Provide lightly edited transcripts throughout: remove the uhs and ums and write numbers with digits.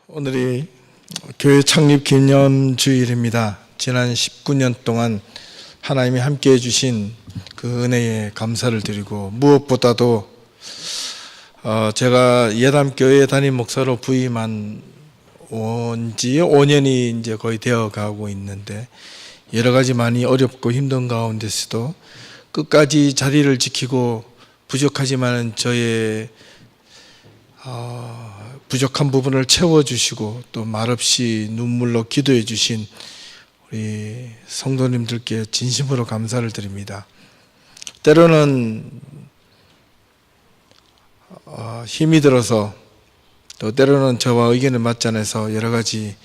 오늘이 교회 창립 기념주일입니다. 지난 19년 동안 하나님이 함께 해주신 그 은혜에 감사를 드리고, 무엇보다도 제가 예담교회 담임 목사로 부임한 지 5년이 이제 거의 되어 가고 있는데, 여러 가지 많이 어렵고 힘든 가운데서도 끝까지 자리를 지키고 부족하지만 저의 부족한 부분을 채워주시고 또 말없이 눈물로 기도해 주신 우리 성도님들께 진심으로 감사를 드립니다. 때로는 힘이 들어서, 또 때로는 저와 의견이 맞지 않아서 여러 가지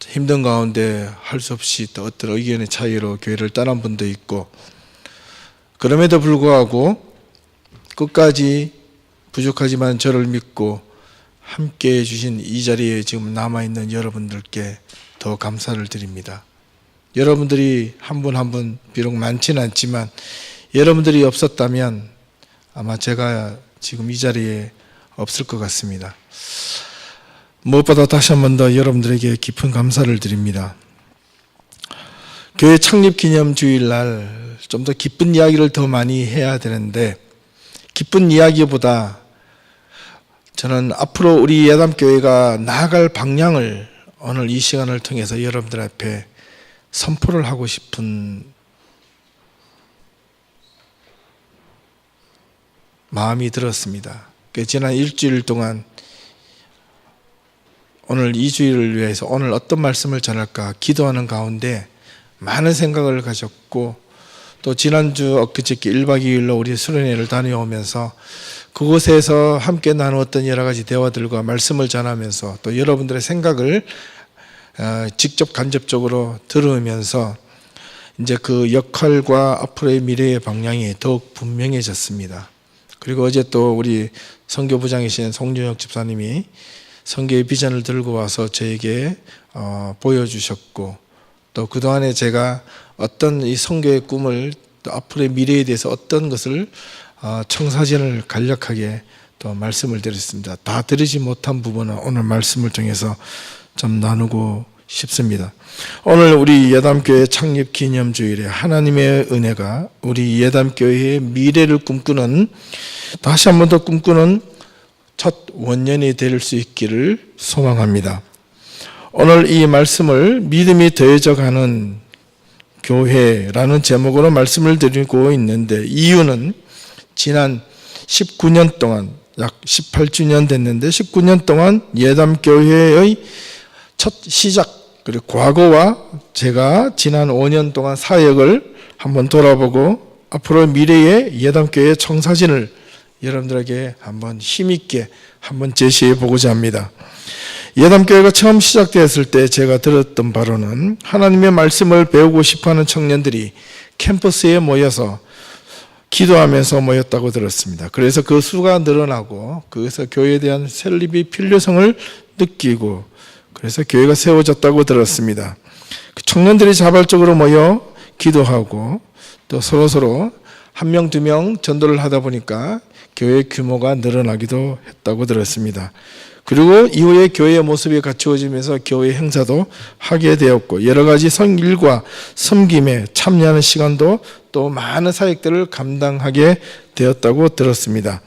힘든 가운데 할 수 없이 또 어떤 의견의 차이로 교회를 떠난 분도 있고, 그럼에도 불구하고 끝까지 부족하지만 저를 믿고 함께 해주신 이 자리에 지금 남아있는 여러분들께 더 감사를 드립니다. 여러분들이 한 분 한 분 비록 많지는 않지만 여러분들이 없었다면 아마 제가 지금 이 자리에 없을 것 같습니다. 무엇보다 다시 한 번 더 여러분들에게 깊은 감사를 드립니다. 교회 창립 기념 주일날 좀 더 기쁜 이야기를 더 많이 해야 되는데, 기쁜 이야기보다 저는 앞으로 우리 예담교회가 나아갈 방향을 오늘 이 시간을 통해서 여러분들 앞에 선포를 하고 싶은 마음이 들었습니다. 지난 일주일 동안 오늘 이 주일을 위해서 오늘 어떤 말씀을 전할까 기도하는 가운데 많은 생각을 가졌고, 또 지난주 엊그저께 1박 2일로 우리 수련회를 다녀오면서 그곳에서 함께 나누었던 여러 가지 대화들과 말씀을 전하면서 또 여러분들의 생각을 직접 간접적으로 들으면서 이제 그 역할과 앞으로의 미래의 방향이 더욱 분명해졌습니다. 그리고 어제 또 우리 선교부장이신 송준혁 집사님이 선교의 비전을 들고 와서 저에게 보여주셨고, 또 그동안에 제가 어떤 이 선교의 꿈을, 또 앞으로의 미래에 대해서 어떤 것을 청사진을 간략하게 또 말씀을 드렸습니다. 다 드리지 못한 부분은 오늘 말씀을 통해서 좀 나누고 싶습니다. 오늘 우리 예담교회 창립 기념주일에 하나님의 은혜가 우리 예담교회의 미래를 꿈꾸는, 다시 한 번 더 꿈꾸는 첫 원년이 될 수 있기를 소망합니다. 오늘 이 말씀을 믿음이 더해져 가는 교회라는 제목으로 말씀을 드리고 있는데, 이유는 지난 19년 동안, 약 18주년 됐는데 19년 동안 예담교회의 첫 시작, 그리고 과거와 제가 지난 5년 동안 사역을 한번 돌아보고 앞으로 미래의 예담교회의 청사진을 여러분들에게 한번 힘있게 한번 제시해 보고자 합니다. 예담교회가 처음 시작되었을 때 제가 들었던 바로는 하나님의 말씀을 배우고 싶어하는 청년들이 캠퍼스에 모여서 기도하면서 모였다고 들었습니다. 그래서 그 수가 늘어나고, 그래서 교회에 대한 설립이 필요성을 느끼고, 그래서 교회가 세워졌다고 들었습니다. 청년들이 자발적으로 모여 기도하고 또 서로서로 한 명, 두 명 전도를 하다 보니까 교회 규모가 늘어나기도 했다고 들었습니다. 그리고 이후에 교회의 모습이 갖추어지면서 교회 행사도 하게 되었고, 여러 가지 성일과 섬김에 참여하는 시간도 또 많은 사역들을 감당하게 되었다고 들었습니다.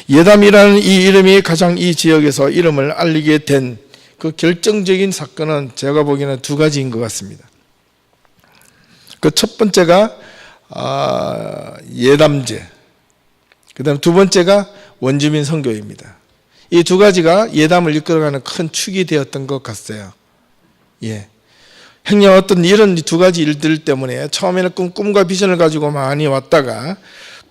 예담이라는 이 이름이 가장 이 지역에서 이름을 알리게 된 그 결정적인 사건은 제가 보기에는 두 가지인 것 같습니다. 그 첫 번째가 예담제, 그 다음 두 번째가 원주민 선교입니다. 이 두 가지가 예담을 이끌어가는 큰 축이 되었던 것 같아요. 행여 어떤 이런 두 가지 일들 때문에 처음에는 꿈과 비전을 가지고 많이 왔다가,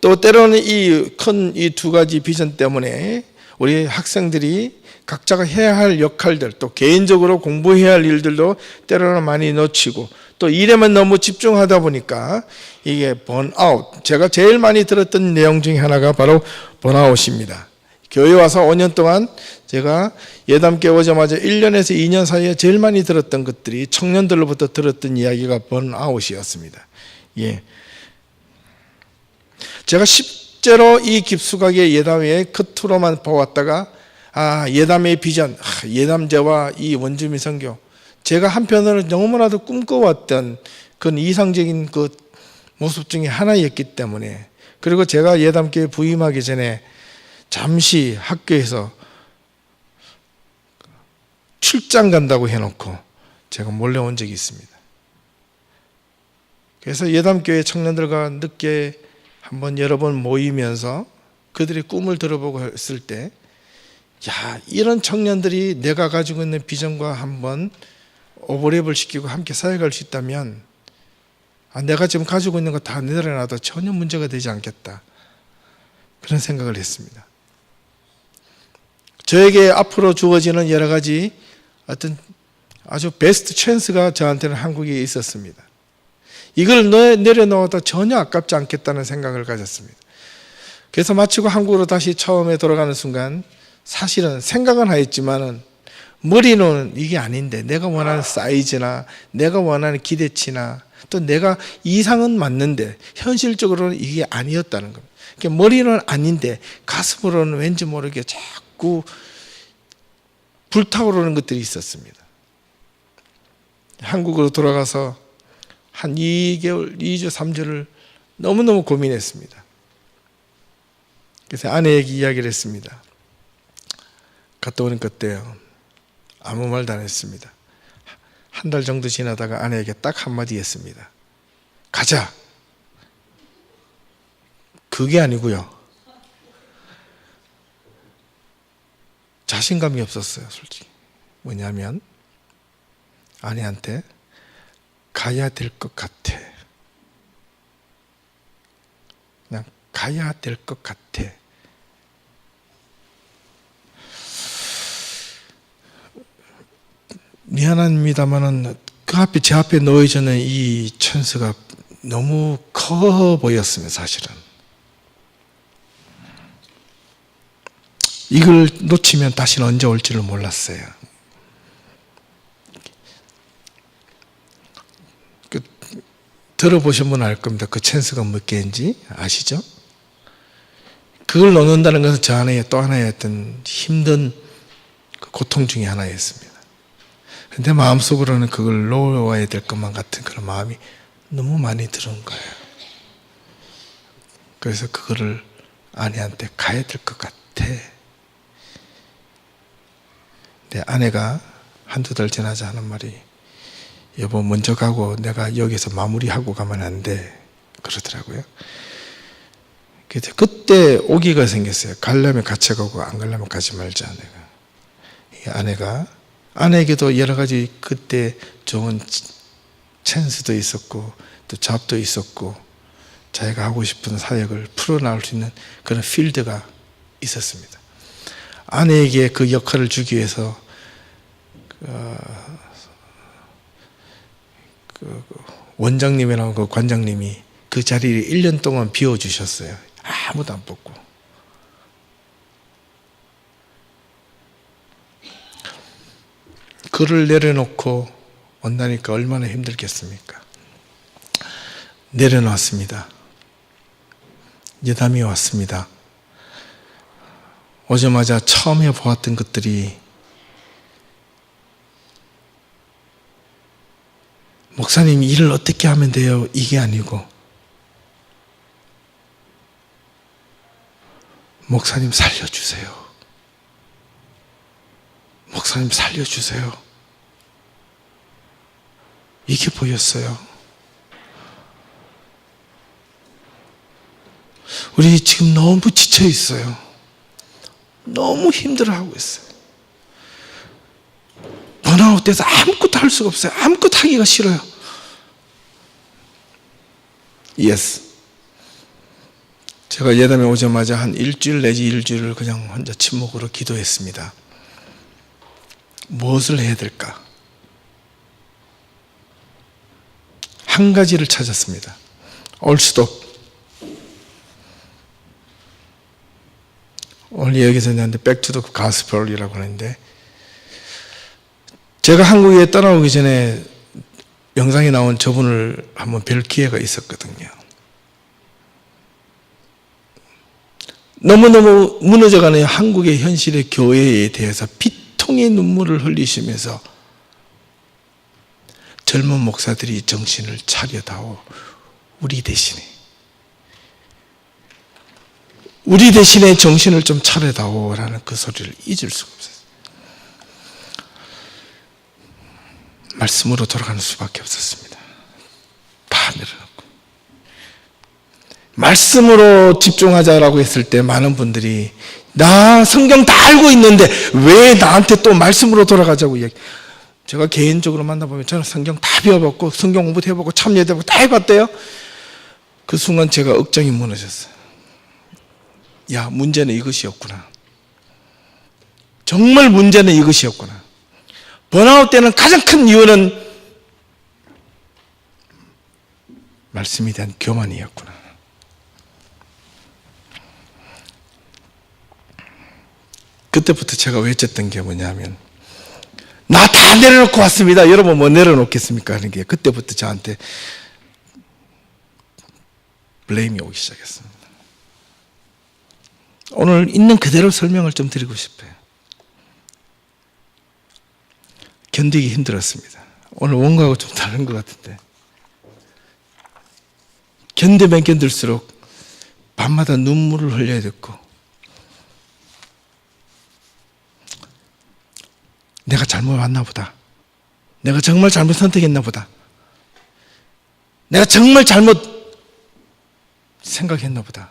또 때로는 이 큰 이 두 가지 비전 때문에 우리 학생들이 각자가 해야 할 역할들, 또 개인적으로 공부해야 할 일들도 때로는 많이 놓치고, 또 일에만 너무 집중하다 보니까 이게 번아웃, 제가 제일 많이 들었던 내용 중에 하나가 바로 번아웃입니다. 교회 와서 5년 동안 제가 예담교회 오자마자 1년에서 2년 사이에 제일 많이 들었던 것들이, 청년들로부터 들었던 이야기가 번아웃이었습니다. 제가 10제로 이 깊숙하게 예담의 끝으로만 보았다가 예담의 비전, 예담제와 이 원주민 선교, 제가 한편으로는 너무나도 꿈꿔왔던 그런 이상적인 그 모습 중에 하나였기 때문에, 그리고 제가 예담교회 부임하기 전에 잠시 학교에서 출장 간다고 해놓고 제가 몰래 온 적이 있습니다. 그래서 예담교회 청년들과 늦게 한번 여러 번 모이면서 그들의 꿈을 들어보고 했을 때, 이런 청년들이 내가 가지고 있는 비전과 한번 오버랩을 시키고 함께 사역할 수 있다면 내가 지금 가지고 있는 거 다 내려놔도 전혀 문제가 되지 않겠다, 그런 생각을 했습니다. 저에게 앞으로 주어지는 여러 가지 어떤 아주 베스트 찬스가 저한테는 한국에 있었습니다. 이걸 내려놓아도 전혀 아깝지 않겠다는 생각을 가졌습니다. 그래서 마치고 한국으로 다시 처음에 돌아가는 순간 사실은 생각은 하였지만은 머리는 이게 아닌데, 내가 원하는 사이즈나 내가 원하는 기대치나 또 내가 이상은 맞는데 현실적으로는 이게 아니었다는 겁니다. 그러니까 머리는 아닌데 가슴으로는 왠지 모르게 자꾸 불타오르는 것들이 있었습니다. 한국으로 돌아가서 한 2개월, 2주, 3주를 너무너무 고민했습니다. 그래서 아내에게 이야기를 했습니다. 갔다 오는 그때요, 아무 말도 안 했습니다. 한 달 정도 지나다가 아내에게 딱 한마디 했습니다. 가자. 그게 아니고요, 자신감이 없었어요, 솔직히. 뭐냐면 아내한테 가야 될 것 같아. 그냥 가야 될 것 같아. 미안합니다만은 그 앞에, 제 앞에 놓여지는 이 찬스가 너무 커 보였습니다, 사실은. 이걸 놓치면 다시는 언제 올지를 몰랐어요. 들어보신 분은 알 겁니다. 그 찬스가 몇 개인지 아시죠? 그걸 놓는다는 것은 저 안에 또 하나의 어떤 힘든 고통 중에 하나였습니다. 근데 마음속으로는 그걸 놓아야 될 것만 같은 그런 마음이 너무 많이 들은 거예요. 그래서 그거를 아내한테 가야 될 것 같아. 내 아내가 한두 달 지나자 하는 말이, 여보 먼저 가고 내가 여기서 마무리하고 가면 안 돼, 그러더라고요. 그때 오기가 생겼어요. 가려면 같이 가고 안 가려면 가지 말자. 아내에게도 여러 가지 그때 좋은 찬스도 있었고 또 잡도 있었고 자기가 하고 싶은 사역을 풀어나올 수 있는 그런 필드가 있었습니다. 아내에게 그 역할을 주기 위해서 원장님이라고 그 관장님이 그 자리를 1년 동안 비워주셨어요. 아무도 안 뽑고. 그를 내려놓고 온다니까 얼마나 힘들겠습니까? 내려놨습니다. 예담이 왔습니다. 오자마자 처음에 보았던 것들이, 목사님 일을 어떻게 하면 돼요? 이게 아니고, 목사님 살려주세요. 목사님 살려주세요. 이게 보였어요. 우리 지금 너무 지쳐 있어요. 너무 힘들어하고 있어요. 번아웃 돼서 아무것도 할 수가 없어요. 아무것도 하기가 싫어요. Yes. 제가 예담에 오자마자 한 일주일 내지 일주일을 그냥 혼자 침묵으로 기도했습니다. 무엇을 해야 될까? 한 가지를 찾았습니다. All stop. 오늘 여기서 있는데 Back to the Gospel이라고 하는데, 제가 한국에 떠나오기 전에 영상에 나온 저분을 한번 뵐 기회가 있었거든요. 너무너무 무너져가는 한국의 현실의 교회에 대해서 비통의 눈물을 흘리시면서 젊은 목사들이 정신을 차려다오. 우리 대신에 정신을 좀 차려다오라는 그 소리를 잊을 수가 없어요. 말씀으로 돌아가는 수밖에 없었습니다. 다 내려놓고 말씀으로 집중하자라고 했을 때 많은 분들이 나 성경 다 알고 있는데 왜 나한테 또 말씀으로 돌아가자고 이야기. 제가 개인적으로 만나보면 저는 성경 다 배워봤고 성경 공부도 해보고 참여도 해보고 다 해봤대요. 그 순간 제가 억장이 무너졌어요. 야, 문제는 이것이었구나. 정말 문제는 이것이었구나. 번아웃 때는 가장 큰 이유는 말씀에 대한 교만이었구나. 그때부터 제가 외쳤던 게 뭐냐면 나 다 내려놓고 왔습니다. 여러분 뭐 내려놓겠습니까? 하는 게 그때부터 저한테 블레임이 오기 시작했습니다. 오늘 있는 그대로 설명을 좀 드리고 싶어요. 견디기 힘들었습니다. 오늘 원고하고 좀 다른 것 같은데 견디면 견딜수록 밤마다 눈물을 흘려야 됐고 내가 잘못 왔나 보다. 내가 정말 잘못 선택했나 보다. 내가 정말 잘못 생각했나 보다.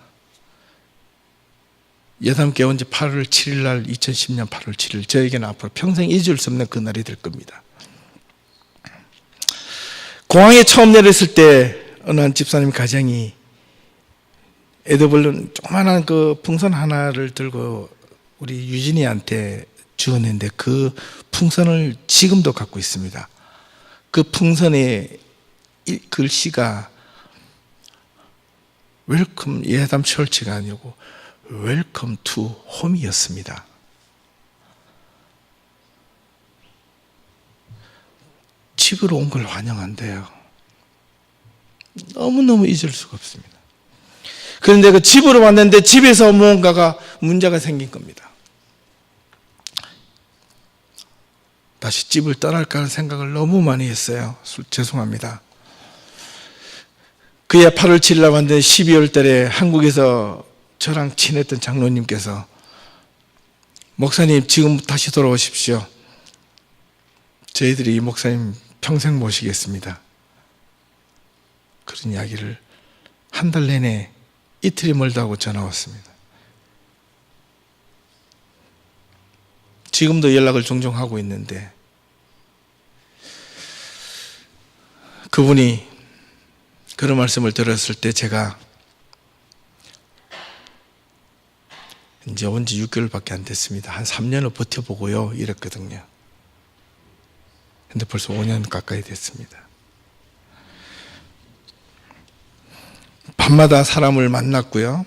예담교회 온 지 8월 7일 날 2010년 8월 7일 저에게는 앞으로 평생 잊을 수 없는 그날이 될 겁니다. 공항에 처음 내렸을 때 어느 한 집사님 가정이 에드벌룬 조그만한 그 풍선 하나를 들고 우리 유진이한테 주었는데 그 풍선을 지금도 갖고 있습니다. 그 풍선의 글씨가 웰컴 예담 철치가 아니고 웰컴 투 홈이었습니다. 집으로 온 걸 환영한대요. 너무너무 잊을 수가 없습니다. 그런데 그 집으로 왔는데 집에서 무언가가 문제가 생긴 겁니다. 다시 집을 떠날까 하는 생각을 너무 많이 했어요. 죄송합니다. 그해 8월 7일 날 왔는데 12월 달에 한국에서 저랑 친했던 장로님께서 목사님 지금 다시 돌아오십시오. 저희들이 이 목사님 평생 모시겠습니다. 그런 이야기를 한 달 내내 이틀이 멀다 하고 전화 왔습니다. 지금도 연락을 종종 하고 있는데 그분이 그런 말씀을 들었을 때 제가 이제 온 지 6개월밖에 안 됐습니다. 한 3년을 버텨보고요 이랬거든요. 근데 벌써 5년 가까이 됐습니다. 밤마다 사람을 만났고요.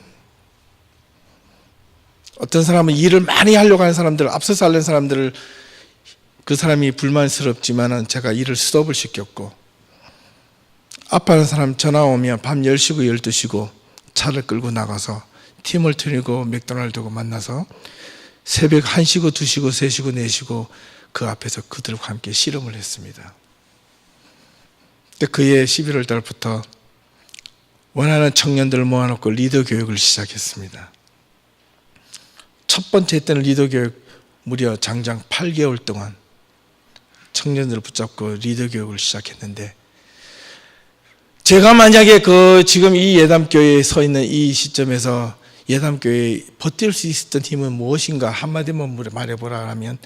어떤 사람은 일을 많이 하려고 하는 사람들, 앞서서 하려는 사람들을 그 사람이 불만스럽지만은 제가 일을 스톱을 시켰고 아파하는 사람 전화 오면 밤 10시고 12시고 차를 끌고 나가서 팀을 트리고 맥도날드고 만나서 새벽 1시고 2시고 3시고 4시고 그 앞에서 그들과 함께 씨름을 했습니다. 그해 11월 달부터 원하는 청년들을 모아놓고 리더 교육을 시작했습니다. 첫 번째 했던 리더 교육 무려 장장 8개월 동안 청년들을 붙잡고 리더 교육을 시작했는데 제가 만약에 지금 이 예담교회에 서 있는 이 시점에서 예담교회에 버틸 수 있었던 힘은 무엇인가 한마디만 말해보라 하면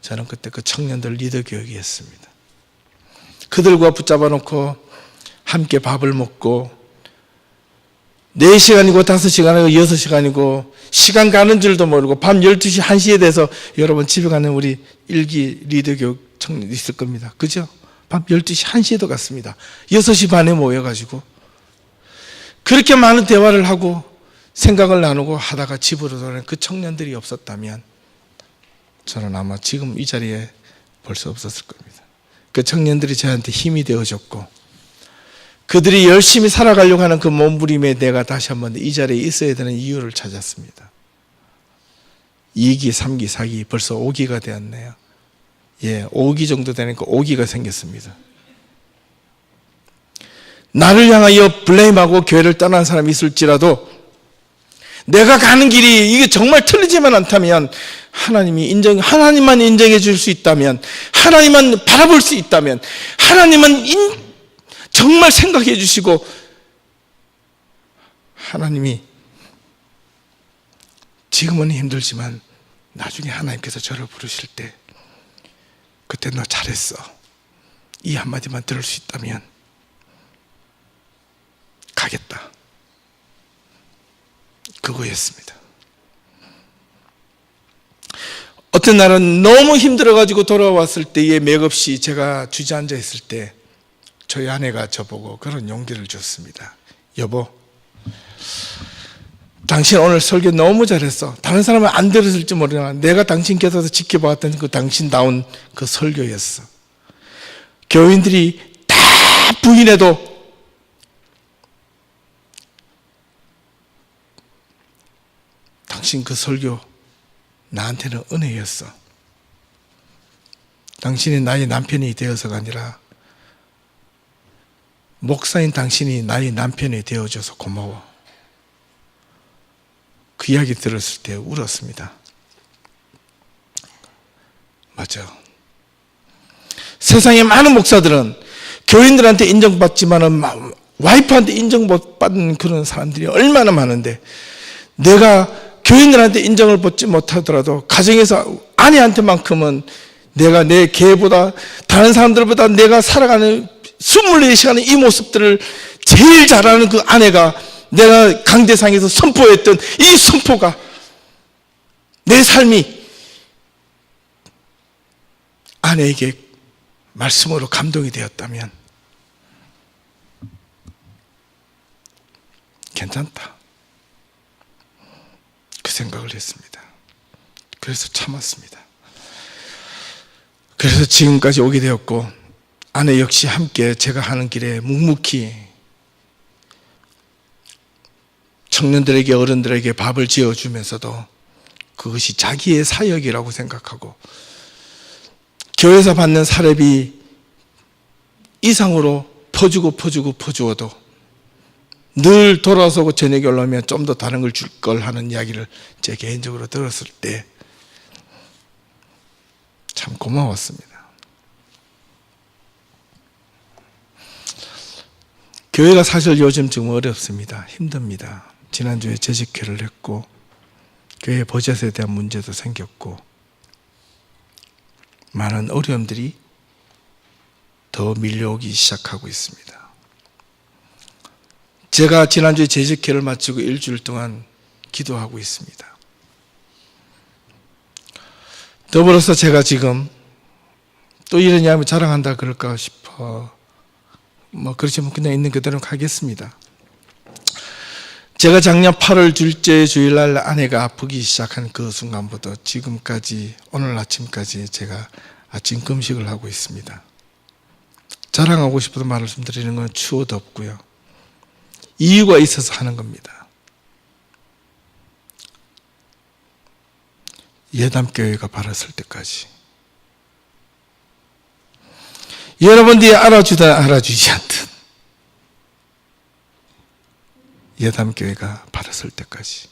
저는 그때 그 청년들 리더 교육이었습니다. 그들과 붙잡아 놓고 함께 밥을 먹고 4시간이고 5시간이고 6시간이고 시간 가는 줄도 모르고 밤 12시 1시에 돼서 여러분 집에 가는 우리 일기 리더 교육 청년 있을 겁니다. 그죠? 밤 12시 1시에도 갔습니다. 6시 반에 모여가지고 그렇게 많은 대화를 하고 생각을 나누고 하다가 집으로 돌아오는 그 청년들이 없었다면 저는 아마 지금 이 자리에 벌써 없었을 겁니다. 그 청년들이 저한테 힘이 되어줬고 그들이 열심히 살아가려고 하는 그 몸부림에 내가 다시 한번 이 자리에 있어야 되는 이유를 찾았습니다. 2기, 3기, 4기 벌써 5기가 되었네요. 예, 5기 정도 되니까 5기가 생겼습니다. 나를 향하여 블레임하고 교회를 떠난 사람이 있을지라도 내가 가는 길이 이게 정말 틀리지만 않다면 하나님만 인정해 줄 수 있다면, 하나님만 바라볼 수 있다면, 하나님만 정말 생각해 주시고, 하나님이 지금은 힘들지만 나중에 하나님께서 저를 부르실 때 그때 너 잘했어, 이 한마디만 들을 수 있다면 가겠다, 그거였습니다. 어떤 날은 너무 힘들어가지고 돌아왔을 때에 맥없이 제가 주저앉아 있을 때 저희 아내가 저보고 그런 용기를 줬습니다. 여보, 당신 오늘 설교 너무 잘했어. 다른 사람은 안 들었을지 모르나 내가 당신 곁에서 지켜봤던 그 당신다운 그 설교였어. 교인들이 다 부인해도 당신 그 설교 나한테는 은혜였어. 당신이 나의 남편이 되어서가 아니라 목사인 당신이 나의 남편이 되어줘서 고마워. 그 이야기 들었을 때 울었습니다. 맞아. 세상에 많은 목사들은 교인들한테 인정받지만은 와이프한테 인정 못 받는 그런 사람들이 얼마나 많은데, 내가 교인들한테 인정을 받지 못하더라도 가정에서 아내한테만큼은 내가 내 개보다 다른 사람들보다 내가 살아가는 24시간의 이 모습들을 제일 잘하는 그 아내가 내가 강대상에서 선포했던 이 선포가 내 삶이 아내에게 말씀으로 감동이 되었다면 괜찮다, 그 생각을 했습니다. 그래서 참았습니다. 그래서 지금까지 오게 되었고, 아내 역시 함께 제가 하는 길에 묵묵히 청년들에게, 어른들에게 밥을 지어주면서도 그것이 자기의 사역이라고 생각하고, 교회에서 받는 사례비 이상으로 퍼주어도 늘 돌아서고 저녁에 올라오면 좀 더 다른 걸 줄 걸 하는 이야기를 제 개인적으로 들었을 때 참 고마웠습니다. 교회가 사실 요즘 좀 어렵습니다. 힘듭니다. 지난주에 재직회를 했고 교회 버젯에 대한 문제도 생겼고 많은 어려움들이 더 밀려오기 시작하고 있습니다. 제가 지난주에 재직회를 마치고 일주일 동안 기도하고 있습니다. 더불어서 제가 지금 또 이런 이야기 자랑한다 그럴까 싶어 그렇지만 그냥 있는 그대로 가겠습니다. 제가 작년 8월 둘째 주일날 아내가 아프기 시작한 그 순간부터 지금까지, 오늘 아침까지 제가 아침 금식을 하고 있습니다. 자랑하고 싶어도 말씀드리는 건 추호도 없고요, 이유가 있어서 하는 겁니다. 예담교회가 바랐을 때까지, 여러분들이 알아주든 알아주지 않든 예담교회가 바랐을 때까지,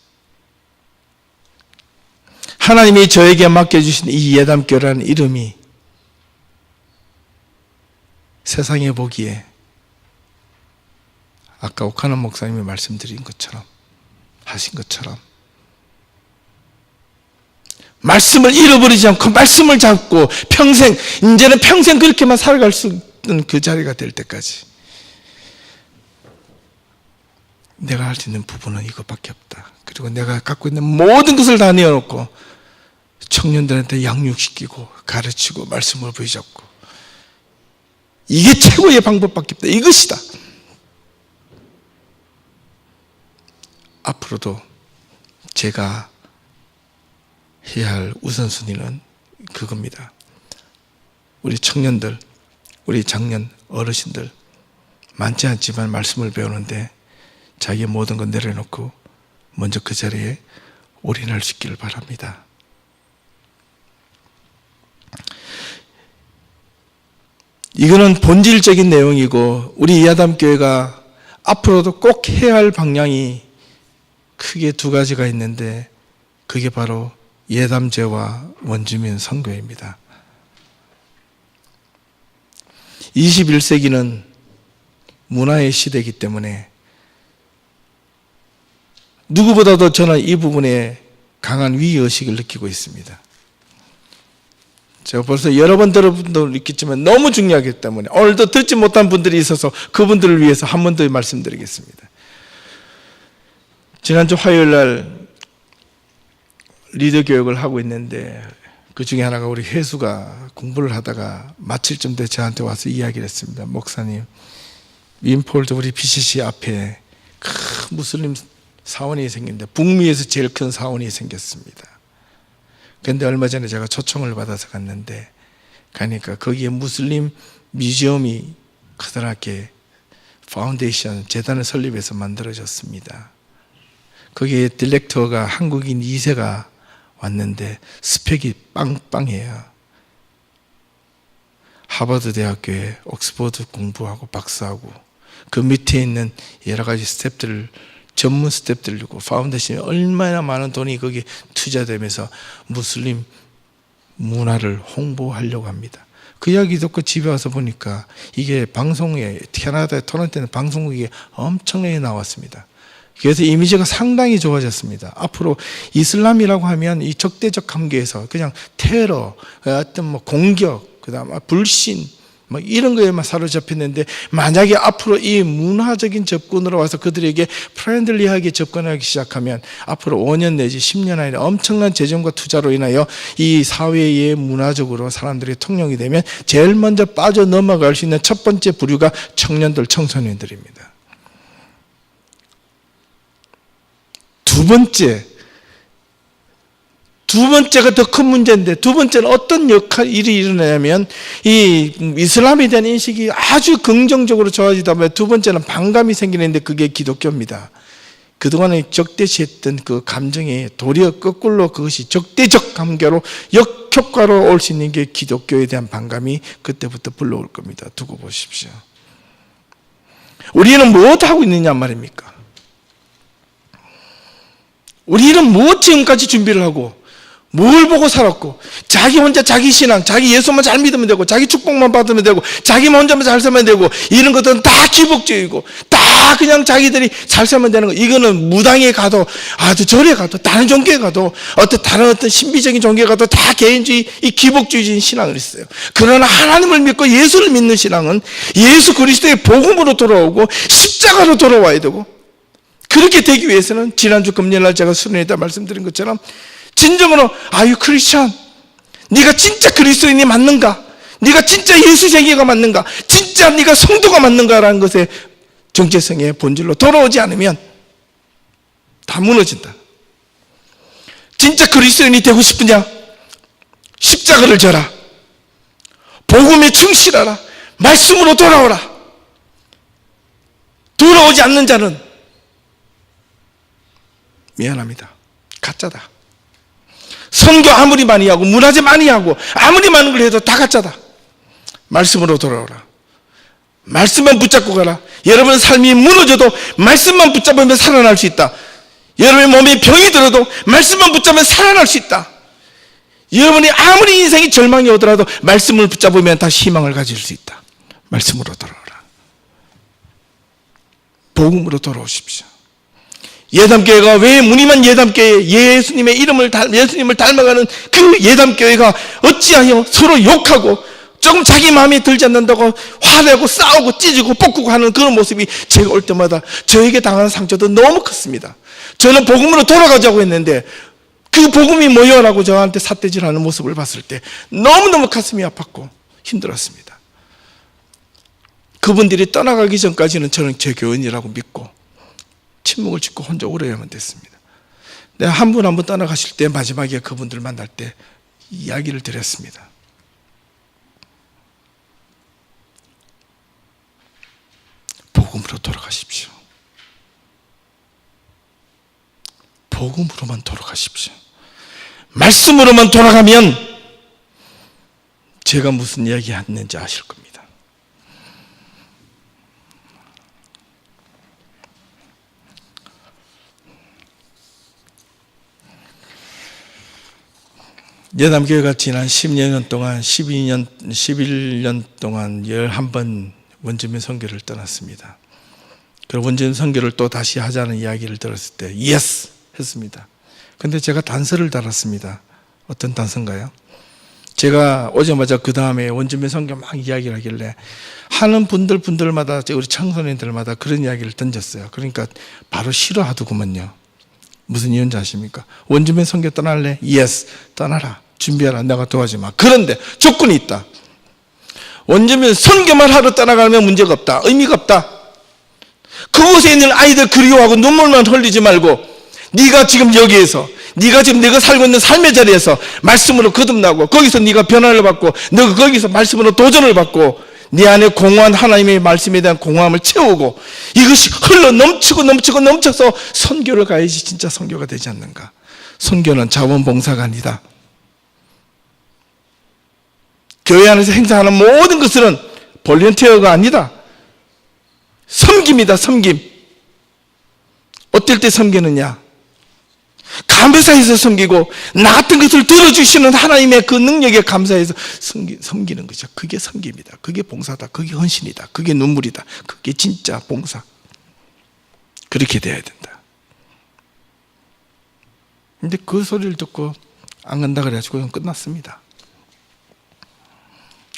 하나님이 저에게 맡겨주신 이 예담교회라는 이름이 세상에 보기에 아까 오카노 목사님이 말씀드린 것처럼, 하신 것처럼 말씀을 잃어버리지 않고 말씀을 잡고 이제는 평생 그렇게만 살아갈 수 있는 그 자리가 될 때까지 내가 할 수 있는 부분은 이것밖에 없다. 그리고 내가 갖고 있는 모든 것을 다 내어놓고 청년들한테 양육시키고 가르치고 말씀을 보여줬고, 이게 최고의 방법밖에 없다. 이것이다. 앞으로도 제가 해야 할 우선순위는 그겁니다. 우리 청년들, 우리 장년 어르신들 많지 않지만 말씀을 배우는데 자기의 모든 것 내려놓고 먼저 그 자리에 올인할 수 있기를 바랍니다. 이거는 본질적인 내용이고 우리 예담교회가 앞으로도 꼭 해야 할 방향이 크게 두 가지가 있는데 그게 바로 예담제와 원주민 선교입니다. 21세기는 문화의 시대이기 때문에 누구보다도 저는 이 부분에 강한 위의식을 느끼고 있습니다. 제가 벌써 여러 번 들어본도 있겠지만 너무 중요하기 때문에 오늘도 듣지 못한 분들이 있어서 그분들을 위해서 한 번 더 말씀드리겠습니다. 지난주 화요일 날 리더 교육을 하고 있는데 그 중에 하나가 우리 혜수가 공부를 하다가 마칠 쯤 돼 저한테 와서 이야기를 했습니다. 목사님, 윈폴드 우리 BCC 앞에 큰 무슬림 사원이 생겼는데 북미에서 제일 큰 사원이 생겼습니다. 그런데 얼마 전에 제가 초청을 받아서 갔는데 가니까 거기에 무슬림 뮤지엄이 커다랗게 파운데이션 재단을 설립해서 만들어졌습니다. 거기에 디렉터가 한국인 2세가 왔는데 스펙이 빵빵해요. 하버드 대학교에 옥스퍼드 공부하고 박사하고 그 밑에 있는 여러 가지 스텝들을 전문 스텝들을 두고 파운데이션에 얼마나 많은 돈이 거기에 투자되면서 무슬림 문화를 홍보하려고 합니다. 그 이야기 듣고 집에 와서 보니까 이게 방송에 캐나다의 토론토는 방송국에 엄청나게 나왔습니다. 그래서 이미지가 상당히 좋아졌습니다. 앞으로 이슬람이라고 하면 이 적대적 관계에서 그냥 테러, 어떤 뭐 공격, 그다음 불신 뭐 이런 거에만 사로잡혔는데 만약에 앞으로 이 문화적인 접근으로 와서 그들에게 프렌들리하게 접근하기 시작하면 앞으로 5년 내지 10년 안에 엄청난 재정과 투자로 인하여 이 사회의 문화적으로 사람들이 통용이 되면 제일 먼저 빠져 넘어갈 수 있는 첫 번째 부류가 청년들, 청소년들입니다. 두 번째가 더 큰 문제인데 두 번째는 어떤 일이 일어나냐면 이 이슬람에 대한 인식이 아주 긍정적으로 좋아지다 보면 두 번째는 반감이 생기는데 그게 기독교입니다. 그동안에 적대시했던 그 감정이 도리어 거꾸로 그것이 적대적 감교로 역효과로 올 수 있는 게 기독교에 대한 반감이 그때부터 불러올 겁니다. 두고 보십시오. 우리는 무엇 하고 있느냐 말입니까? 우리는 무엇 지금까지 준비를 하고 뭘 보고 살았고 자기 혼자 자기 신앙, 자기 예수만 잘 믿으면 되고 자기 축복만 받으면 되고 자기만 혼자만 잘 살면 되고 이런 것들은 다 기복적이고 다 그냥 자기들이 잘 살면 되는 거. 이거는 무당에 가도 아주 절에 가도 다른 종교에 가도 다른 어떤 신비적인 종교에 가도 다 개인주의, 이 기복주의적인 신앙을 있어요. 그러나 하나님을 믿고 예수를 믿는 신앙은 예수 그리스도의 복음으로 돌아오고 십자가로 돌아와야 되고 그렇게 되기 위해서는 지난주 금요일날 제가 수련회에다 말씀드린 것처럼 진정으로 Are you Christian? 네가 진짜 그리스도인이 맞는가? 네가 진짜 예수쟁이가 맞는가? 진짜 네가 성도가 맞는가라는 것에 정체성의 본질로 돌아오지 않으면 다 무너진다. 진짜 그리스도인이 되고 싶으냐? 십자가를 져라. 복음에 충실하라. 말씀으로 돌아오라. 돌아오지 않는 자는 미안합니다. 가짜다. 선교 아무리 많이 하고 문화재 많이 하고 아무리 많은 걸 해도 다 가짜다. 말씀으로 돌아오라. 말씀만 붙잡고 가라. 여러분 삶이 무너져도 말씀만 붙잡으면 살아날 수 있다. 여러분의 몸에 병이 들어도 말씀만 붙잡으면 살아날 수 있다. 여러분이 아무리 인생이 절망이 오더라도 말씀을 붙잡으면 다시 희망을 가질 수 있다. 말씀으로 돌아오라. 복음으로 돌아오십시오. 예담교회가 왜 무늬만 예담교회, 예수님의 예수님을 닮아가는 그 예담교회가 어찌하여 서로 욕하고 조금 자기 마음에 들지 않는다고 화내고 싸우고 찢고 볶고 하는 그런 모습이 제가 올 때마다 저에게 당하는 상처도 너무 컸습니다. 저는 복음으로 돌아가자고 했는데 그 복음이 뭐여라고 저한테 삿대질하는 모습을 봤을 때 너무너무 가슴이 아팠고 힘들었습니다. 그분들이 떠나가기 전까지는 저는 제 교인이라고 믿고 침묵을 짓고 혼자 오래야만 됐습니다. 내가 한 분 한 분 떠나가실 때 마지막에 그분들 만날 때 이야기를 드렸습니다. 복음으로 돌아가십시오. 복음으로만 돌아가십시오. 말씀으로만 돌아가면 제가 무슨 이야기 했는지 아실 겁니다. 예담교회가 지난 10년 동안 11년 동안 11번 원주민 선교를 떠났습니다. 그 원주민 선교를 또 다시 하자는 이야기를 들었을 때 예스 했습니다. 근데 제가 단서를 달았습니다. 어떤 단서인가요? 제가 오자마자 그 다음에 원주민 선교 막 이야기를 하길래 하는 분들마다 우리 청소년들마다 그런 이야기를 던졌어요. 그러니까 바로 싫어하더구먼요. 무슨 이유인지 아십니까? 원주민 선교 떠날래? 예스, 떠나라. 준비하라. 내가 도와주마. 그런데 조건이 있다. 원주민 선교만 하러 떠나가면 문제가 없다. 의미가 없다. 그곳에 있는 아이들 그리워하고 눈물만 흘리지 말고 네가 지금 여기에서 네가 지금 내가 살고 있는 삶의 자리에서 말씀으로 거듭나고 거기서 네가 변화를 받고 너가 거기서 말씀으로 도전을 받고 네 안에 공허한 하나님의 말씀에 대한 공허함을 채우고 이것이 흘러 넘쳐서 선교를 가야지 진짜 선교가 되지 않는가. 선교는 자원봉사가 아니다. 교회 안에서 행사하는 모든 것은 볼런티어가 아니다. 섬깁니다. 섬김. 어떨 때 섬기느냐? 감사해서 섬기고 나 같은 것을 들어주시는 하나님의 그 능력에 감사해서 섬기는 거죠. 그게 섬깁니다. 그게 봉사다. 그게 헌신이다. 그게 눈물이다. 그게 진짜 봉사. 그렇게 돼야 된다. 근데 그 소리를 듣고 안 간다 그래가지고 그냥 끝났습니다.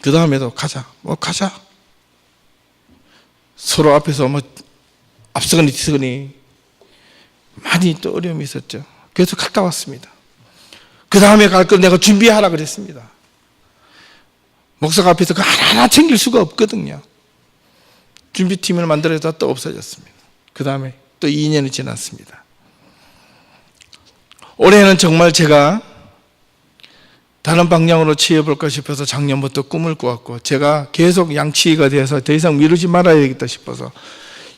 그 다음에도 가자. 가자. 서로 앞에서 앞서거니 뒤서거니 많이 또 어려움이 있었죠. 그래서 갔다 왔습니다. 그 다음에 갈 걸 내가 준비하라 그랬습니다. 목사가 앞에서 그 하나하나 챙길 수가 없거든요. 준비팀을 만들어서 또 없어졌습니다. 그 다음에 또 2년이 지났습니다. 올해는 정말 제가 다른 방향으로 취해볼까 싶어서 작년부터 꿈을 꾸었고 제가 계속 양치기가 돼서 더 이상 미루지 말아야 되겠다 싶어서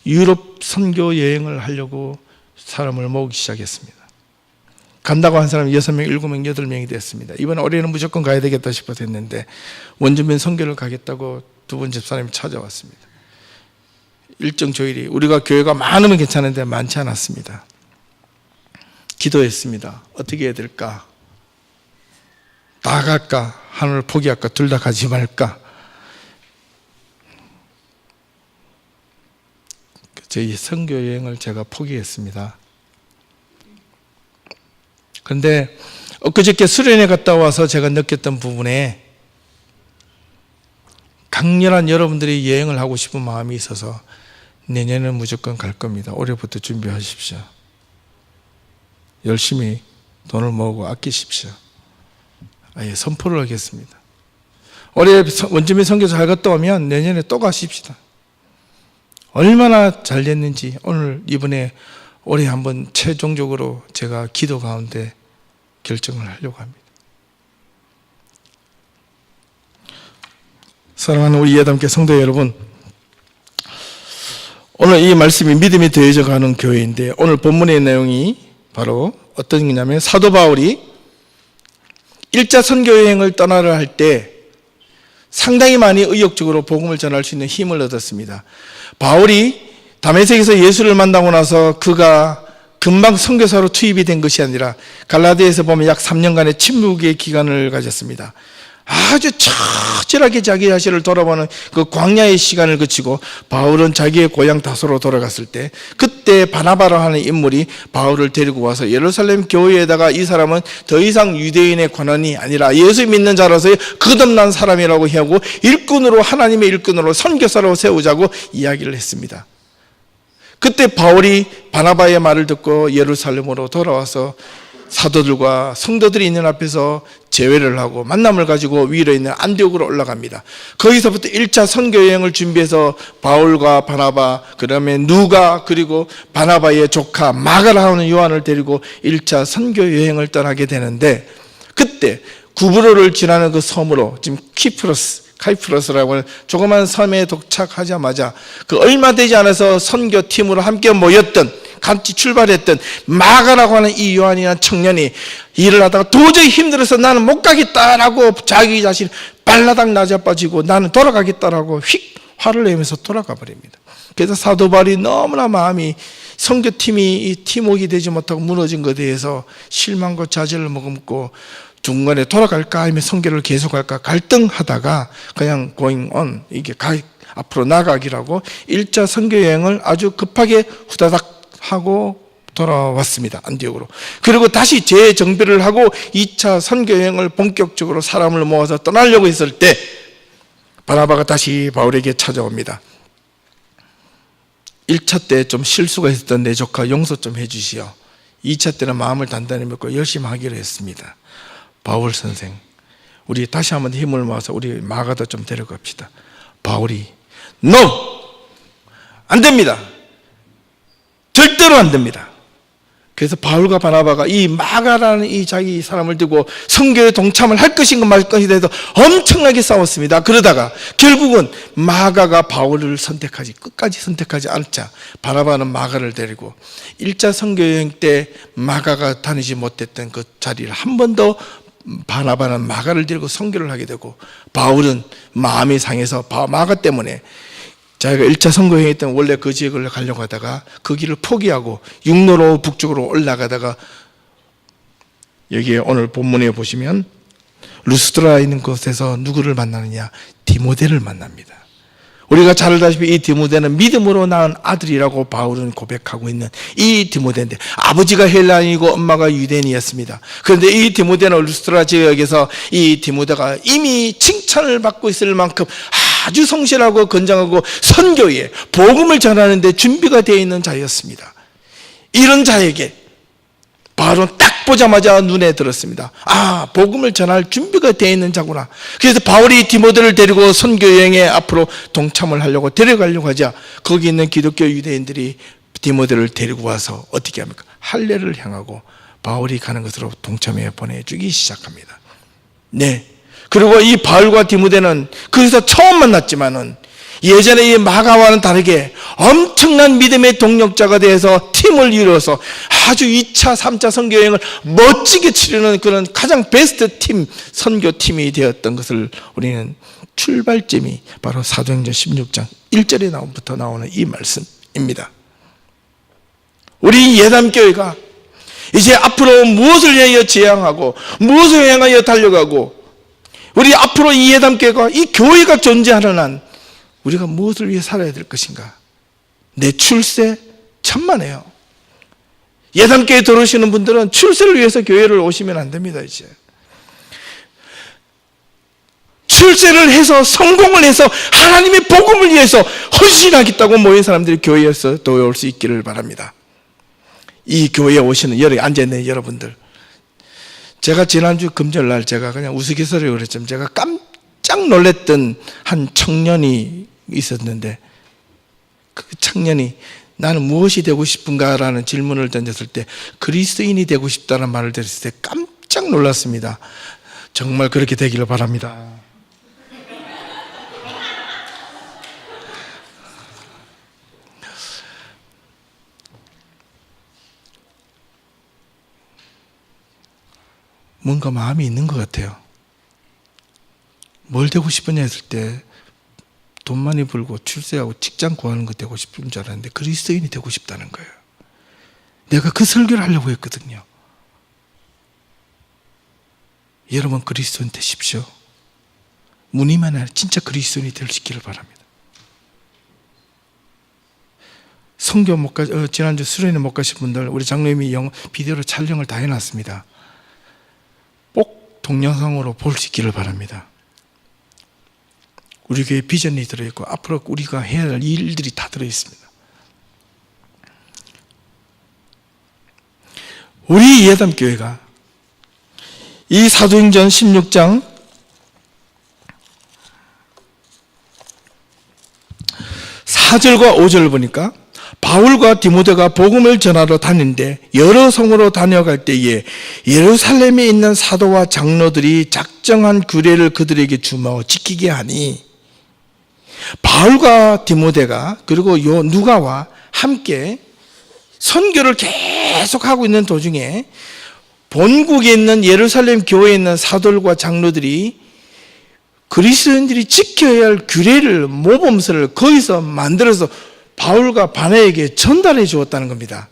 유럽 선교 여행을 하려고 사람을 모으기 시작했습니다. 간다고 한 사람이 6명, 7명, 8명이 됐습니다. 이번 올해는 무조건 가야 되겠다 싶어서 했는데 원주민 선교를 가겠다고 두 번 집사람이 찾아왔습니다. 일정 조율이 우리가 교회가 많으면 괜찮은데 많지 않았습니다. 기도했습니다. 어떻게 해야 될까? 다 갈까? 하늘을 포기할까? 둘 다 가지 말까? 저희 선교 여행을 제가 포기했습니다. 그런데 엊그저께 수련회 갔다 와서 제가 느꼈던 부분에 강렬한 여러분들이 여행을 하고 싶은 마음이 있어서 내년에는 무조건 갈 겁니다. 올해부터 준비하십시오. 열심히 돈을 모으고 아끼십시오. 아예 선포를 하겠습니다. 올해 원주민 선교 잘 갔다 오면 내년에 또 가십시다. 얼마나 잘 됐는지 오늘 이번에 올해 한번 최종적으로 제가 기도 가운데 결정을 하려고 합니다. 사랑하는 우리 예담교회 성도 여러분, 오늘 이 말씀이 믿음이 더해져 가는 교회인데 오늘 본문의 내용이 바로 어떤 거냐면 사도 바울이 1차 선교 여행을 떠나려 할 때 상당히 많이 의욕적으로 복음을 전할 수 있는 힘을 얻었습니다. 바울이 다메섹에서 예수를 만나고 나서 그가 금방 선교사로 투입이 된 것이 아니라 갈라디아에서 보면 약 3년간의 침묵의 기간을 가졌습니다. 아주 처절하게 자기 자신을 돌아보는 그 광야의 시간을 거치고 바울은 자기의 고향 다소로 돌아갔을 때 그때 바나바라 하는 인물이 바울을 데리고 와서 예루살렘 교회에다가 이 사람은 더 이상 유대인의 권한이 아니라 예수 믿는 자로서 거듭난 사람이라고 하고 일꾼으로 하나님의 일꾼으로 선교사로 세우자고 이야기를 했습니다. 그때 바울이 바나바의 말을 듣고 예루살렘으로 돌아와서 사도들과 성도들이 있는 앞에서 제회를 하고 만남을 가지고 위로 있는 안디옥으로 올라갑니다. 거기서부터 1차 선교 여행을 준비해서 바울과 바나바, 그다음에 누가, 그리고 바나바의 조카 마가라 하는 요한을 데리고 1차 선교 여행을 떠나게 되는데 그때 구브로를 지나는 그 섬으로 지금 카이프러스라고 하는 조그만 섬에 도착하자마자 그 얼마 되지 않아서 선교팀으로 함께 모였던 같이 출발했던 마가라고 하는 이 요한이라는 청년이 일을 하다가 도저히 힘들어서 나는 못 가겠다라고 자기 자신 발라닥 낮아빠지고 나는 돌아가겠다라고 휙 화를 내면서 돌아가 버립니다. 그래서 사도 바울이 너무나 마음이 선교팀이 이 팀워크가 되지 못하고 무너진 것에 대해서 실망과 좌절을 머금고 중간에 돌아갈까 아니면 선교를 계속할까 갈등하다가 그냥 going on, 이게 앞으로 나가기라고 1차 선교 여행을 아주 급하게 후다닥 하고 돌아왔습니다. 안디옥으로. 그리고 다시 재정비를 하고 2차 선교 여행을 본격적으로 사람을 모아서 떠나려고 했을 때 바나바가 다시 바울에게 찾아옵니다. 1차 때 좀 실수가 있었던 내 조카 용서 좀 해주시오. 2차 때는 마음을 단단히 먹고 열심히 하기로 했습니다. 바울 선생, 우리 다시 한번 힘을 모아서 우리 마가다 좀 데려갑시다. 바울이 NO! 안 됩니다. 절대로 안 됩니다. 그래서 바울과 바나바가 이 마가라는 이 자기 사람을 두고 선교에 동참을 할 것인가 말 것인가 대해서 엄청나게 싸웠습니다. 그러다가 결국은 마가가 바울을 끝까지 선택하지 않자 바나바는 마가를 데리고 1차 선교 여행 때 마가가 다니지 못했던 그 자리를 한 번 더 바나바는 마가를 데리고 선교를 하게 되고 바울은 마음이 상해서 마가 때문에 자기가 1차 선교여행 때는 원래 그 지역을 가려고 하다가 그 길을 포기하고 육로로 북쪽으로 올라가다가 여기에 오늘 본문에 보시면 루스드라에 있는 곳에서 누구를 만나느냐? 디모데를 만납니다. 우리가 잘 알다시피 이 디모데는 믿음으로 낳은 아들이라고 바울은 고백하고 있는 이 디모데인데 아버지가 헬라인이고 엄마가 유대인이었습니다. 그런데 이 디모데는 루스드라 지역에서 이 디모데가 이미 칭찬을 받고 있을 만큼 아주 성실하고 건장하고 선교에 복음을 전하는 데 준비가 되어 있는 자였습니다. 이런 자에게 바울은 딱 보자마자 눈에 들었습니다. 아, 복음을 전할 준비가 되어 있는 자구나. 그래서 바울이 디모데를 데리고 선교 여행에 앞으로 동참을 하려고 데려가려고 하자 거기 있는 기독교 유대인들이 디모데를 데리고 와서 어떻게 합니까? 할례를 향하고 바울이 가는 것으로 동참해 보내주기 시작합니다. 네. 그리고 이 바울과 디모데는 거기서 처음 만났지만은 예전에 이 마가와는 다르게 엄청난 믿음의 동력자가 되어서 팀을 이루어서 아주 2차, 3차 선교여행을 멋지게 치르는 그런 가장 베스트 팀, 선교팀이 되었던 것을 우리는 출발점이 바로 사도행전 16장 1절에 나오는 이 말씀입니다. 우리 예담교회가 이제 앞으로 무엇을 향하여 지향하고 무엇을 향하여 달려가고 우리 앞으로 이 예담교회가 이 교회가 존재하는 한 우리가 무엇을 위해 살아야 될 것인가? 내 출세 천만에요. 예담교회 들어오시는 분들은 출세를 위해서 교회를 오시면 안 됩니다. 이제 출세를 해서 성공을 해서 하나님의 복음을 위해서 헌신하겠다고 모인 사람들이 교회에서 또 올 수 있기를 바랍니다. 이 교회에 오시는 앉아있는 여러분들, 제가 지난주 금요일날 제가 그냥 우스갯소리로 그랬지만 제가 깜짝 놀랐던 한 청년이 있었는데 그 청년이 나는 무엇이 되고 싶은가라는 질문을 던졌을 때 그리스도인이 되고 싶다는 말을 들었을 때 깜짝 놀랐습니다. 정말 그렇게 되기를 바랍니다. 뭔가 마음이 있는 것 같아요. 뭘 되고 싶으냐 했을 때 돈 많이 벌고 출세하고 직장 구하는 거 되고 싶은 줄 알았는데 그리스도인이 되고 싶다는 거예요. 내가 그 설교를 하려고 했거든요. 여러분 그리스도인 되십시오. 무늬만 아니라 진짜 그리스도인이 될 수 있기를 바랍니다. 선교 못 가, 지난주 수련회 못 가신 분들 우리 장로님이 비디오로 촬영을 다 해놨습니다. 꼭 동영상으로 볼 수 있기를 바랍니다. 우리 교회 비전이 들어있고 앞으로 우리가 해야 할 일들이 다 들어있습니다. 우리 예담교회가 이 사도행전 16장 4절과 5절을 보니까 바울과 디모데가 복음을 전하러 다니는데 여러 성으로 다녀갈 때에 예루살렘에 있는 사도와 장로들이 작정한 규례를 그들에게 주며 지키게 하니 바울과 디모데가 그리고 누가와 함께 선교를 계속하고 있는 도중에 본국에 있는 예루살렘 교회에 있는 사도들과 장로들이 그리스도인들이 지켜야 할 규례를 모범서를 거기서 만들어서 바울과 바나에게 전달해 주었다는 겁니다.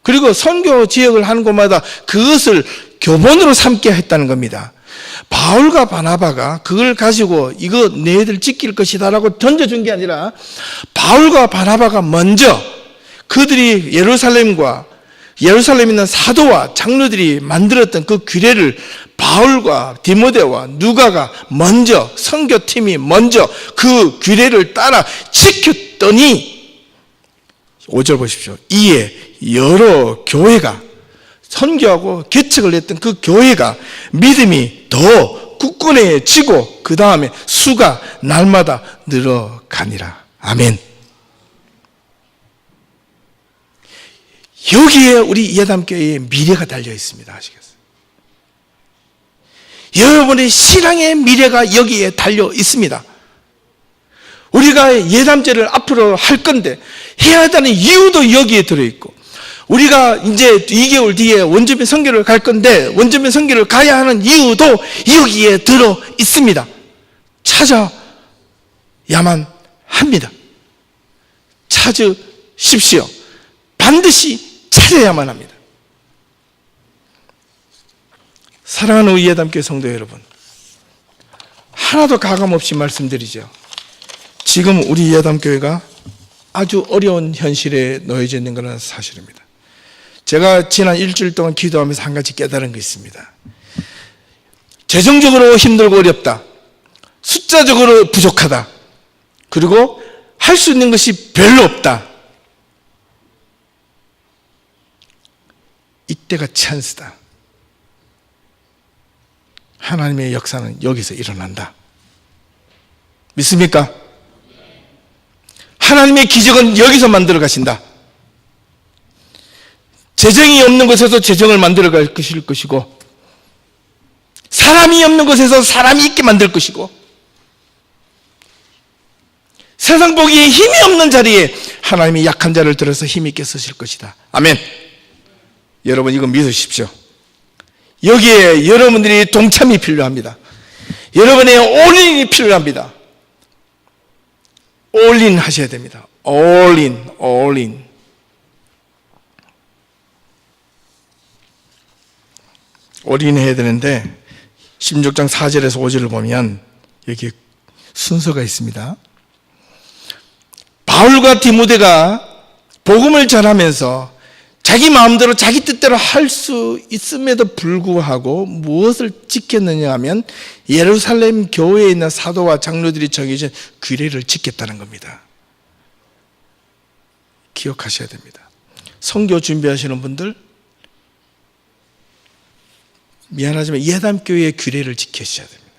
그리고 선교 지역을 하는 곳마다 그것을 교본으로 삼게 했다는 겁니다. 바울과 바나바가 그걸 가지고 이거 너희들 지킬 것이다라고 던져준 게 아니라 바울과 바나바가 먼저 그들이 예루살렘에 있는 사도와 장로들이 만들었던 그 규례를 바울과 디모데와 누가가 먼저, 선교팀이 먼저 그 규례를 따라 지켰더니 5절 보십시오. 이에 여러 교회가 선교하고 개척을 했던 그 교회가 믿음이 더 굳건해지고 그 다음에 수가 날마다 늘어가니라. 아멘. 여기에 우리 예담교회의 미래가 달려 있습니다. 아시겠어요? 여러분의 신앙의 미래가 여기에 달려 있습니다. 우리가 예담제를 앞으로 할 건데 해야 한다는 이유도 여기에 들어있고, 우리가 이제 2개월 뒤에 원주민 선교를 갈 건데 원주민 선교를 가야 하는 이유도 여기에 들어 있습니다. 찾아야만 합니다. 찾으십시오. 반드시 찾아야만 합니다. 사랑하는 우리 예담교회 성도 여러분, 하나도 가감없이 말씀드리죠. 지금 우리 예담교회가 아주 어려운 현실에 놓여져 있는 것은 사실입니다. 제가 지난 일주일 동안 기도하면서 한 가지 깨달은 게 있습니다. 재정적으로 힘들고 어렵다, 숫자적으로 부족하다, 그리고 할 수 있는 것이 별로 없다. 이때가 찬스다. 하나님의 역사는 여기서 일어난다. 믿습니까? 하나님의 기적은 여기서 만들어 가신다. 재정이 없는 곳에서 재정을 만들어 갈 것이고, 사람이 없는 곳에서 사람이 있게 만들 것이고, 세상 보기에 힘이 없는 자리에 하나님이 약한 자를 들어서 힘 있게 쓰실 것이다. 아멘. 여러분 이거 믿으십시오. 여기에 여러분들이 동참이 필요합니다. 여러분의 올인이 필요합니다. 올인 하셔야 됩니다. 올인. 올인해야 되는데 16장 4절에서 5절을 보면 여기 순서가 있습니다. 바울과 디모데가 복음을 전하면서 자기 마음대로 자기 뜻대로 할 수 있음에도 불구하고 무엇을 지켰느냐 하면 예루살렘 교회에 있는 사도와 장로들이 정해진 규례를 지켰다는 겁니다. 기억하셔야 됩니다. 선교 준비하시는 분들, 미안하지만 예담교회의 규례를 지키셔야 됩니다.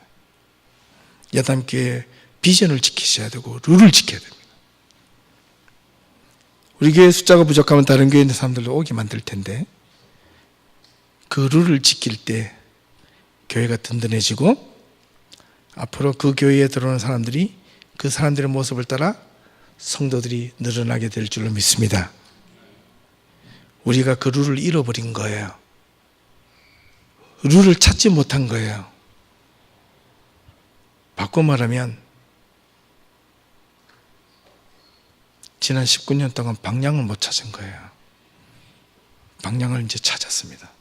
예담교회의 비전을 지키셔야 되고 룰을 지켜야 됩니다. 우리 교회 숫자가 부족하면 다른 교회에 있는 사람들도 오게 만들 텐데, 그 룰을 지킬 때 교회가 든든해지고 앞으로 그 교회에 들어오는 사람들이 그 사람들의 모습을 따라 성도들이 늘어나게 될 줄로 믿습니다. 우리가 그 룰을 잃어버린 거예요. 룰을 찾지 못한 거예요. 바꿔 말하면 지난 19년 동안 방향을 못 찾은 거예요. 방향을 이제 찾았습니다.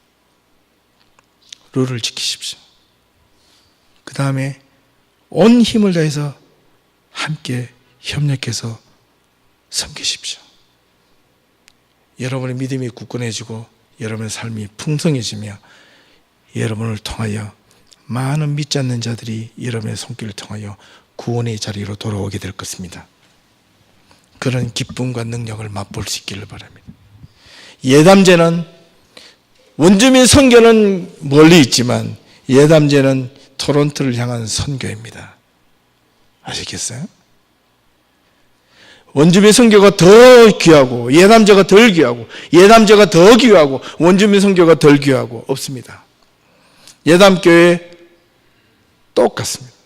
룰을 지키십시오. 그 다음에 온 힘을 다해서 함께 협력해서 섬기십시오. 여러분의 믿음이 굳건해지고 여러분의 삶이 풍성해지며 여러분을 통하여 많은 믿지 않는 자들이 여러분의 손길을 통하여 구원의 자리로 돌아오게 될 것입니다. 그런 기쁨과 능력을 맛볼 수 있기를 바랍니다. 예담제는, 원주민 선교는 멀리 있지만 예담제는 토론토를 향한 선교입니다. 아시겠어요? 원주민 선교가 더 귀하고 예담제가 덜 귀하고, 예담제가 더 귀하고 원주민 선교가 덜 귀하고 없습니다. 예담교회 똑같습니다.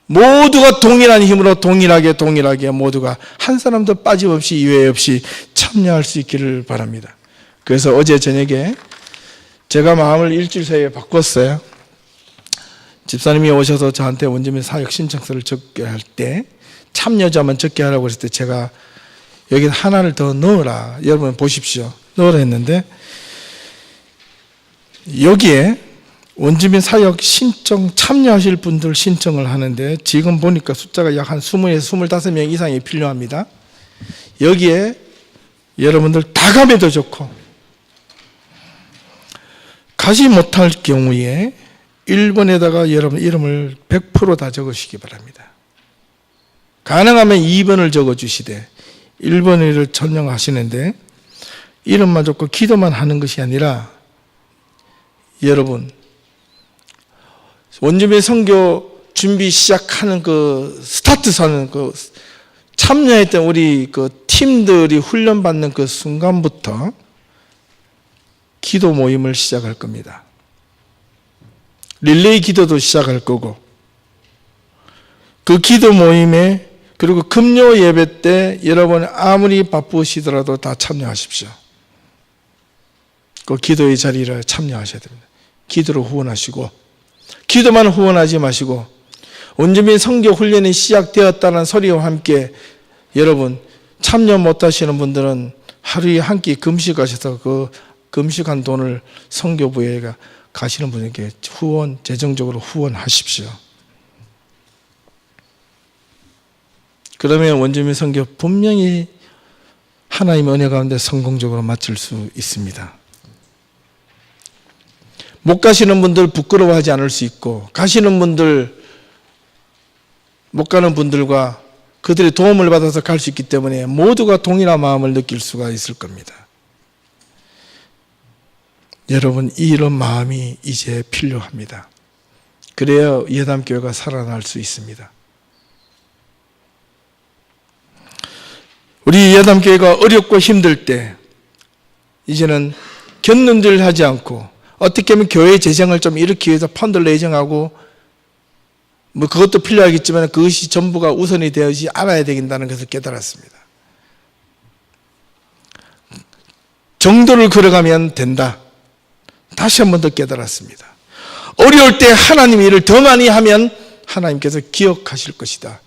모두가 동일한 힘으로 동일하게 모두가 한 사람도 빠짐없이 유해 없이 참여할 수 있기를 바랍니다. 그래서 어제 저녁에 제가 마음을 일주일 사이에 바꿨어요. 집사님이 오셔서 저한테 원주민 사역 신청서를 적게 할 때 참여자만 적게 하라고 그랬을 때 제가 여기 하나를 더 넣어라, 여러분 보십시오, 넣으라 했는데 여기에 원주민 사역 신청 참여하실 분들 신청을 하는데 지금 보니까 숫자가 약 한 20에서 25명 이상이 필요합니다. 여기에 여러분들 다 가면 좋고, 가지 못할 경우에 1번에다가 여러분 이름을 100% 다 적으시기 바랍니다. 가능하면 2번을 적어주시되 1번을 전용하시는데, 이름만 적고 기도만 하는 것이 아니라 여러분 원주민 선교 준비 시작하는 그 스타트선은 그 참여했던 우리 그 팀들이 훈련받는 그 순간부터 기도 모임을 시작할 겁니다. 릴레이 기도도 시작할 거고, 그 기도 모임에, 그리고 금요 예배 때 여러분 아무리 바쁘시더라도 다 참여하십시오. 그 기도의 자리를 참여하셔야 됩니다. 기도로 후원하시고, 기도만 후원하지 마시고, 원주민 선교 훈련이 시작되었다는 소리와 함께 여러분 참여 못하시는 분들은 하루에 한 끼 금식하셔서 그 금식한 돈을 선교부에 가시는 분에게 재정적으로 후원하십시오. 그러면 원주민 선교 분명히 하나님의 은혜 가운데 성공적으로 마칠 수 있습니다. 못 가시는 분들 부끄러워하지 않을 수 있고, 가시는 분들, 못 가는 분들과 그들의 도움을 받아서 갈 수 있기 때문에 모두가 동일한 마음을 느낄 수가 있을 겁니다. 여러분, 이런 마음이 이제 필요합니다. 그래야 예담교회가 살아날 수 있습니다. 우리 예담교회가 어렵고 힘들 때 이제는 견눈질하지 않고, 어떻게 하면 교회 재정을 좀 일으키기 위해서 펀드를 예정하고, 뭐 그것도 필요하겠지만 그것이 전부가 우선이 되어지 않아야 되겠다는 것을 깨달았습니다. 정도를 걸어가면 된다. 다시 한 번 더 깨달았습니다. 어려울 때 하나님 일을 더 많이 하면 하나님께서 기억하실 것이다.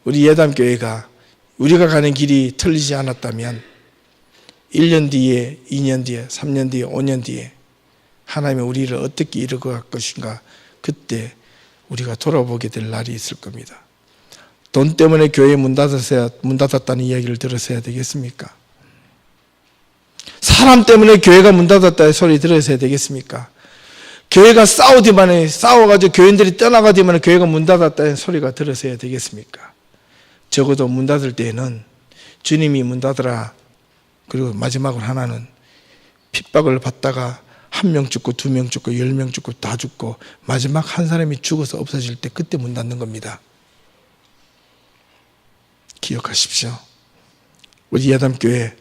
우리 예담교회가 우리가 가는 길이 틀리지 않았다면 1년 뒤에, 2년 뒤에, 3년 뒤에, 5년 뒤에 하나님이 우리를 어떻게 이끌어갈 것인가, 그때 우리가 돌아보게 될 날이 있을 겁니다. 돈 때문에 교회 문 닫았다는 이야기를 들었어야 되겠습니까? 사람 때문에 교회가 문 닫았다는 소리 들었어야 되겠습니까? 교회가 싸워가지고 교인들이 떠나가지만 교회가 문 닫았다는 소리가 들었어야 되겠습니까? 적어도 문 닫을 때에는 주님이 문 닫으라, 그리고 마지막으로 하나는 핍박을 받다가 1명 죽고 2명 죽고 10명 죽고 다 죽고 마지막 한 사람이 죽어서 없어질 때, 그때 문 닫는 겁니다. 기억하십시오. 우리 예담교회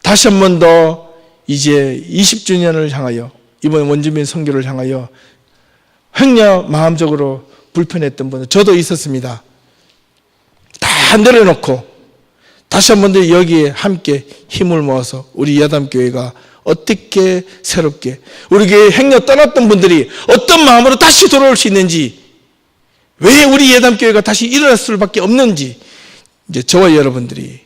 다시 한 번 더 이제 20주년을 향하여, 이번 원주민 선교를 향하여 행여 마음적으로 불편했던 분은, 저도 있었습니다. 다 내려놓고 다시 한 번 더 여기에 함께 힘을 모아서 우리 예담교회가 어떻게 새롭게, 우리 교회 행여 떠났던 분들이 어떤 마음으로 다시 돌아올 수 있는지, 왜 우리 예담교회가 다시 일어날 수밖에 없는지, 이제 저와 여러분들이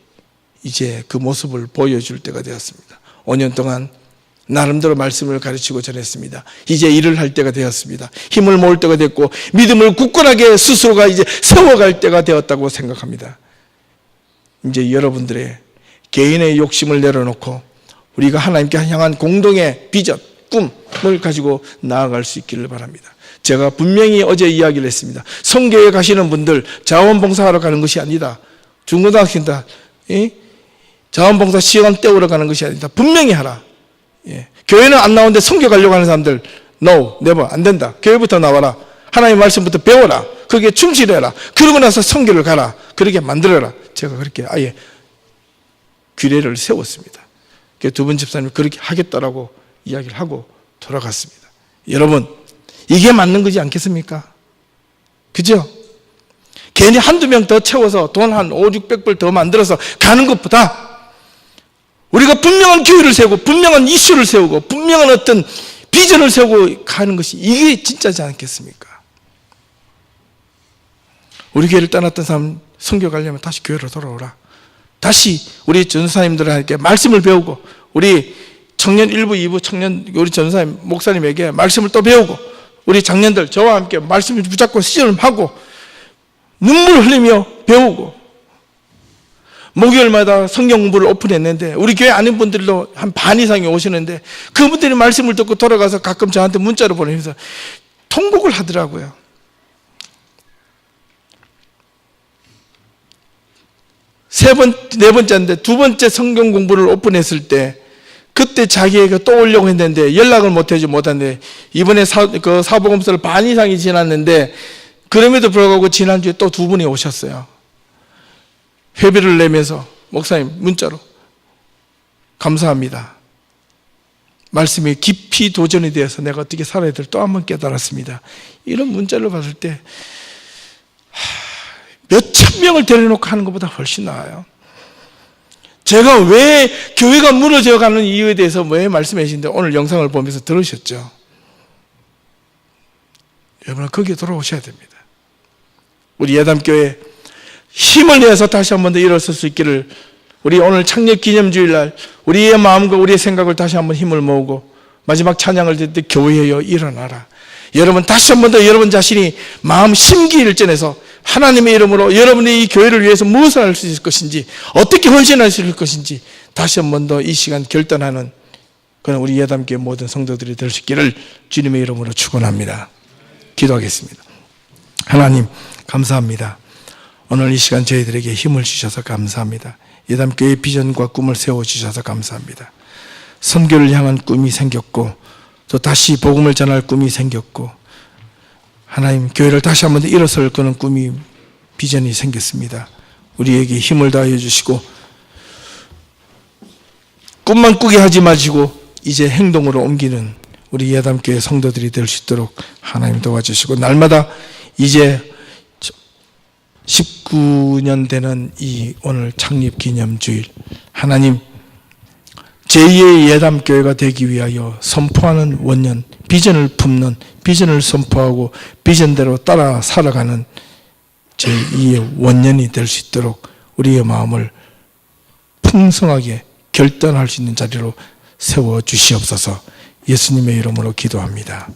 이제 그 모습을 보여줄 때가 되었습니다. 5년 동안 나름대로 말씀을 가르치고 전했습니다. 이제 일을 할 때가 되었습니다. 힘을 모을 때가 됐고, 믿음을 굳건하게 스스로가 이제 세워갈 때가 되었다고 생각합니다. 이제 여러분들의 개인의 욕심을 내려놓고 우리가 하나님께 향한 공동의 비전, 꿈을 가지고 나아갈 수 있기를 바랍니다. 제가 분명히 어제 이야기를 했습니다. 선교에 가시는 분들 자원봉사하러 가는 것이 아니다. 중고등학생들 자원봉사 시간 때우러 가는 것이 아니다. 분명히 하라. 교회는 안 나오는데 선교 가려고 하는 사람들, no, never, 안 된다. 교회부터 나와라. 하나님의 말씀부터 배워라. 거기에 충실해라. 그러고 나서 선교를 가라. 그렇게 만들어라. 제가 그렇게 아예 규례를 세웠습니다. 두 분 집사님이 그렇게 하겠다라고 이야기를 하고 돌아갔습니다. 여러분, 이게 맞는 거지 않겠습니까? 그죠? 괜히 한두 명 더 채워서 돈 한 500-600불 더 만들어서 가는 것보다 우리가 분명한 교회를 세우고 분명한 이슈를 세우고 분명한 어떤 비전을 세우고 가는 것이 이게 진짜지 않겠습니까? 우리 교회를 떠났던 사람 선교 가려면 다시 교회로 돌아오라. 다시 우리 전사님들에게 말씀을 배우고 우리 청년 1부, 2부 청년 우리 전사님, 목사님에게 말씀을 또 배우고 우리 장년들 저와 함께 말씀을 붙잡고 시험하고 눈물 흘리며 배우고 목요일마다 성경 공부를 오픈했는데 우리 교회 아닌 분들도 한 반 이상이 오시는데 그분들이 말씀을 듣고 돌아가서 가끔 저한테 문자로 보내면서 통곡을 하더라고요. 네 번째인데 두 번째 성경 공부를 오픈했을 때 그때 자기에게 또 오려고 했는데 연락을 못하는데 이번에 사복음서를 반 이상이 지났는데 그럼에도 불구하고 지난주에 또 두 분이 오셨어요. 회비를 내면서 목사님 문자로 감사합니다. 말씀이 깊이 도전이 되어서 내가 어떻게 살아야 될 또 한 번 깨달았습니다. 이런 문자를 받을 때 몇천 명을 데려놓고 하는 것보다 훨씬 나아요. 제가 왜 교회가 무너져가는 이유에 대해서 왜 말씀해 주시는데 오늘 영상을 보면서 들으셨죠? 여러분 거기에 돌아오셔야 됩니다. 우리 예담교회 힘을 내서 다시 한 번 더 일어설 수 있기를 우리 오늘 창립기념주일날 우리의 마음과 우리의 생각을 다시 한번 힘을 모으고 마지막 찬양을 드릴 때 교회여 일어나라. 여러분 다시 한 번 더 여러분 자신이 마음 심기일전에서 하나님의 이름으로 여러분이 이 교회를 위해서 무엇을 할 수 있을 것인지 어떻게 헌신할 수 있을 것인지 다시 한 번 더 이 시간 결단하는 그런 우리 예담교회 모든 성도들이 될 수 있기를 주님의 이름으로 축원합니다. 기도하겠습니다. 하나님 감사합니다. 오늘 이 시간 저희들에게 힘을 주셔서 감사합니다. 예담교회의 비전과 꿈을 세워주셔서 감사합니다. 선교를 향한 꿈이 생겼고 또 다시 복음을 전할 꿈이 생겼고 하나님 교회를 다시 한번 일어설 그런 꿈이 비전이 생겼습니다. 우리에게 힘을 다하여 주시고 꿈만 꾸게 하지 마시고 이제 행동으로 옮기는 우리 예담교회 성도들이 될 수 있도록 하나님 도와주시고 날마다 이제 19년 되는 이 오늘 창립기념주일 하나님 제2의 예담교회가 되기 위하여 선포하는 원년 비전을 품는 비전을 선포하고 비전대로 따라 살아가는 제2의 원년이 될 수 있도록 우리의 마음을 풍성하게 결단할 수 있는 자리로 세워주시옵소서. 예수님의 이름으로 기도합니다.